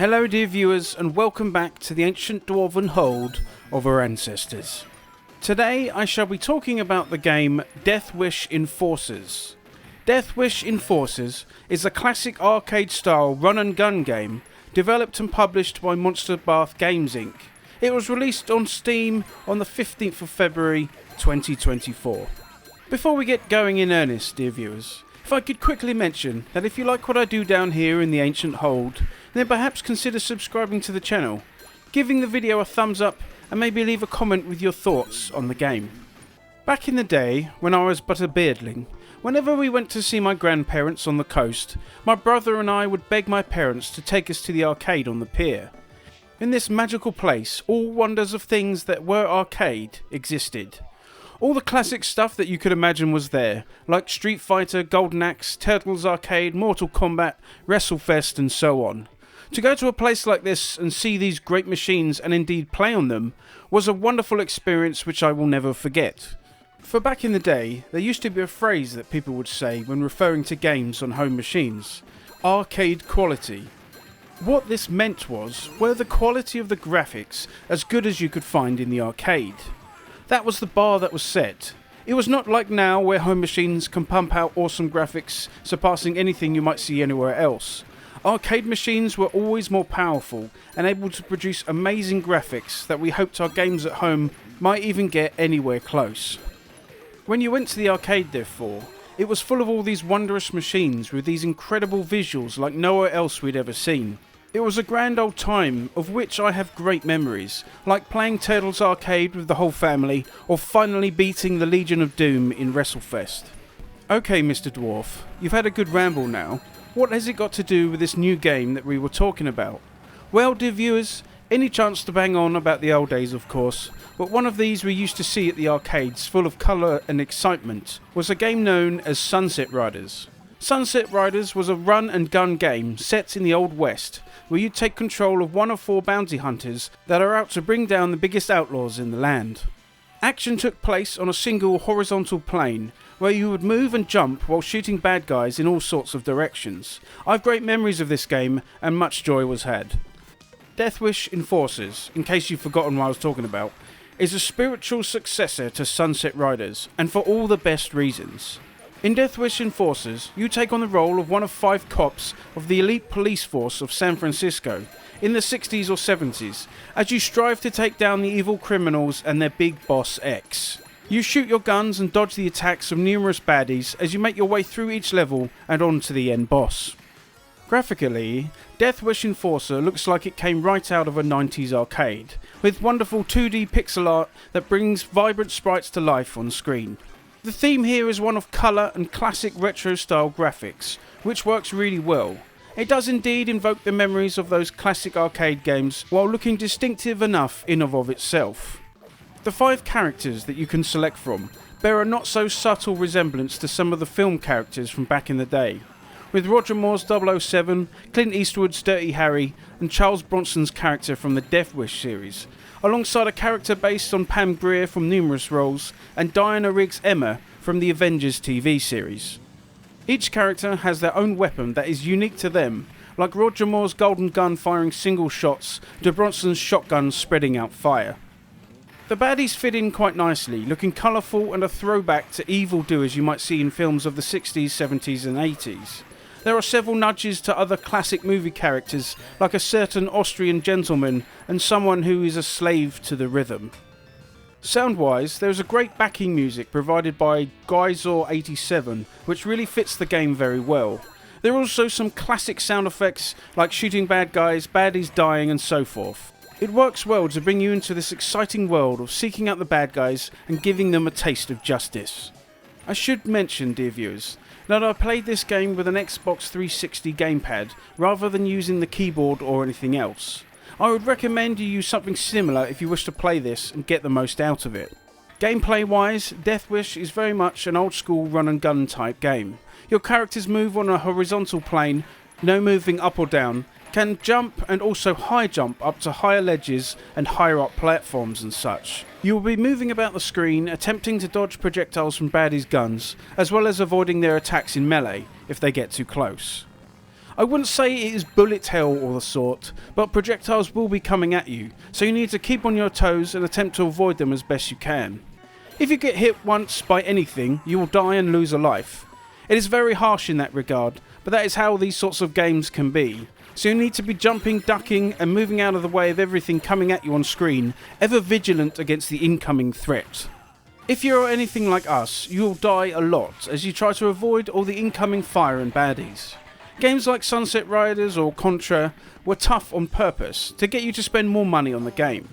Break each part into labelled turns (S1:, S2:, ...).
S1: Hello dear viewers, and welcome back to the ancient dwarven hold of our ancestors. Today I shall be talking about the game Deathwish Enforcers. Deathwish Enforcers is a classic arcade style run and gun game developed and published by Monster Bath Games Inc. It was released on Steam on the 15th of February 2024. Before we get going in earnest, dear viewers, if I could quickly mention that if you like what I do down here in the ancient hold, then perhaps consider subscribing to the channel, giving the video a thumbs up, and maybe leave a comment with your thoughts on the game. Back in the day, when I was but a beardling, whenever we went to see my grandparents on the coast, my brother and I would beg my parents to take us to the arcade on the pier. In this magical place, all wonders of things that were arcade existed. All the classic stuff that you could imagine was there, like Street Fighter, Golden Axe, Turtles Arcade, Mortal Kombat, WrestleFest and so on. To go to a place like this and see these great machines and indeed play on them was a wonderful experience which I will never forget. For back in the day, there used to be a phrase that people would say when referring to games on home machines: arcade quality. What this meant were the quality of the graphics as good as you could find in the arcade. That was the bar that was set. It was not like now where home machines can pump out awesome graphics surpassing anything you might see anywhere else. Arcade machines were always more powerful and able to produce amazing graphics that we hoped our games at home might even get anywhere close. When you went to the arcade, therefore, it was full of all these wondrous machines with these incredible visuals like nowhere else we'd ever seen. It was a grand old time of which I have great memories, like playing Turtles Arcade with the whole family or finally beating the Legion of Doom in WrestleFest. Okay, Mr. Dwarf, you've had a good ramble now. What has it got to do with this new game that we were talking about? Well, dear viewers, any chance to bang on about the old days, of course, but one of these we used to see at the arcades full of colour and excitement was a game known as Sunset Riders. Sunset Riders was a run and gun game set in the Old West, where you take control of one of four bounty hunters that are out to bring down the biggest outlaws in the land. Action took place on a single horizontal plane, where you would move and jump while shooting bad guys in all sorts of directions. I've great memories of this game, and much joy was had. Deathwish Enforcers, in case you've forgotten what I was talking about, is a spiritual successor to Sunset Riders, and for all the best reasons. In Deathwish Enforcers, you take on the role of one of 5 cops of the elite police force of San Francisco in the 60s or 70s, as you strive to take down the evil criminals and their big boss X. You shoot your guns and dodge the attacks of numerous baddies as you make your way through each level and on to the end boss. Graphically, Deathwish Enforcer looks like it came right out of a 90s arcade, with wonderful 2D pixel art that brings vibrant sprites to life on screen. The theme here is one of colour and classic retro style graphics, which works really well. It does indeed invoke the memories of those classic arcade games while looking distinctive enough in and of itself. The 5 characters that you can select from bear a not so subtle resemblance to some of the film characters from back in the day, with Roger Moore's 007, Clint Eastwood's Dirty Harry and Charles Bronson's character from the Deathwish series, alongside a character based on Pam Grier from numerous roles and Diana Rigg's Emma from the Avengers TV series. Each character has their own weapon that is unique to them, like Roger Moore's golden gun firing single shots to Bronson's shotgun spreading out fire. The baddies fit in quite nicely, looking colourful and a throwback to evildoers you might see in films of the 60s, 70s and 80s. There are several nudges to other classic movie characters, like a certain Austrian gentleman and someone who is a slave to the rhythm. Sound-wise, there is a great backing music provided by Guizor87, which really fits the game very well. There are also some classic sound effects, like shooting bad guys, baddies dying and so forth. It works well to bring you into this exciting world of seeking out the bad guys and giving them a taste of justice. I should mention, dear viewers, that I played this game with an Xbox 360 gamepad rather than using the keyboard or anything else. I would recommend you use something similar if you wish to play this and get the most out of it. Gameplay wise, Deathwish is very much an old school run and gun type game. Your characters move on a horizontal plane, no moving up or down, can jump and also high jump up to higher ledges and higher up platforms and such. You will be moving about the screen, attempting to dodge projectiles from baddies' guns, as well as avoiding their attacks in melee if they get too close. I wouldn't say it is bullet hell or the sort, but projectiles will be coming at you, so you need to keep on your toes and attempt to avoid them as best you can. If you get hit once by anything, you will die and lose a life. It is very harsh in that regard, but that is how these sorts of games can be. So you need to be jumping, ducking and moving out of the way of everything coming at you on screen, ever vigilant against the incoming threat. If you are anything like us, you will die a lot as you try to avoid all the incoming fire and baddies. Games like Sunset Riders or Contra were tough on purpose to get you to spend more money on the game.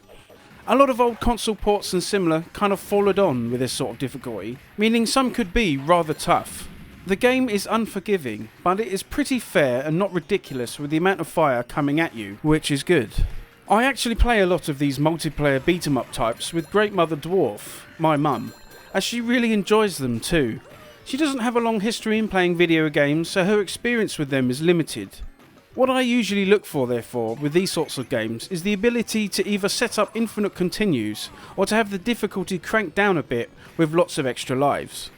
S1: A lot of old console ports and similar kind of followed on with this sort of difficulty, meaning some could be rather tough. The game is unforgiving, but it is pretty fair and not ridiculous with the amount of fire coming at you, which is good. I actually play a lot of these multiplayer beat 'em up types with Great Mother Dwarf, my mum, as she really enjoys them too. She doesn't have a long history in playing video games, so her experience with them is limited. What I usually look for therefore with these sorts of games is the ability to either set up infinite continues or to have the difficulty cranked down a bit with lots of extra lives.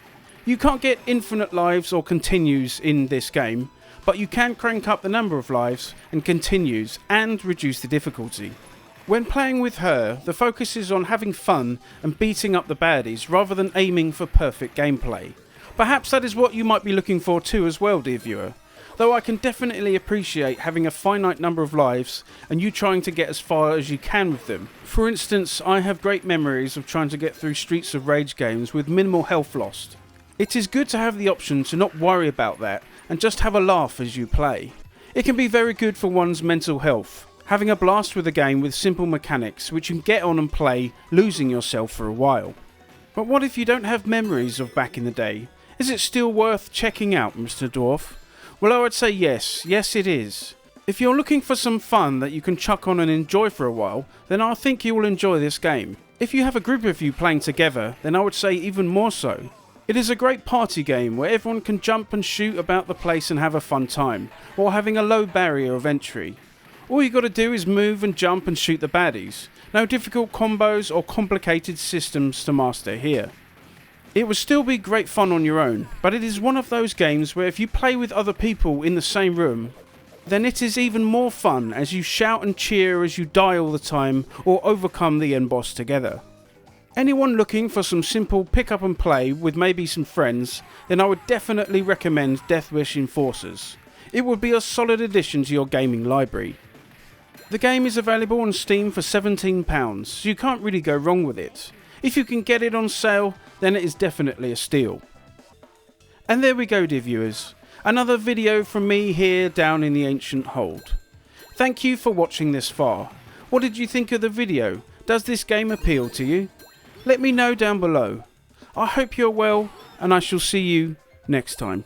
S1: You can't get infinite lives or continues in this game, but you can crank up the number of lives and continues and reduce the difficulty. When playing with her, the focus is on having fun and beating up the baddies rather than aiming for perfect gameplay. Perhaps that is what you might be looking for too as well, dear viewer, though I can definitely appreciate having a finite number of lives and you trying to get as far as you can with them. For instance, I have great memories of trying to get through Streets of Rage games with minimal health lost. It is good to have the option to not worry about that and just have a laugh as you play. It can be very good for one's mental health, having a blast with a game with simple mechanics which you can get on and play, losing yourself for a while. But what if you don't have memories of back in the day? Is it still worth checking out, Mr. Dwarf? Well, I would say yes it is. If you're looking for some fun that you can chuck on and enjoy for a while, then I think you will enjoy this game. If you have a group of you playing together, then I would say even more so. It is a great party game where everyone can jump and shoot about the place and have a fun time, while having a low barrier of entry. All you got to do is move and jump and shoot the baddies. No difficult combos or complicated systems to master here. It would still be great fun on your own, but it is one of those games where if you play with other people in the same room, then it is even more fun as you shout and cheer as you die all the time or overcome the end boss together. Anyone looking for some simple pick up and play with maybe some friends, then I would definitely recommend Deathwish Enforcers. It would be a solid addition to your gaming library. The game is available on Steam for £17, so you can't really go wrong with it. If you can get it on sale, then it is definitely a steal. And there we go, dear viewers. Another video from me here down in the ancient hold. Thank you for watching this far. What did you think of the video? Does this game appeal to you? Let me know down below. I hope you're well, and I shall see you next time.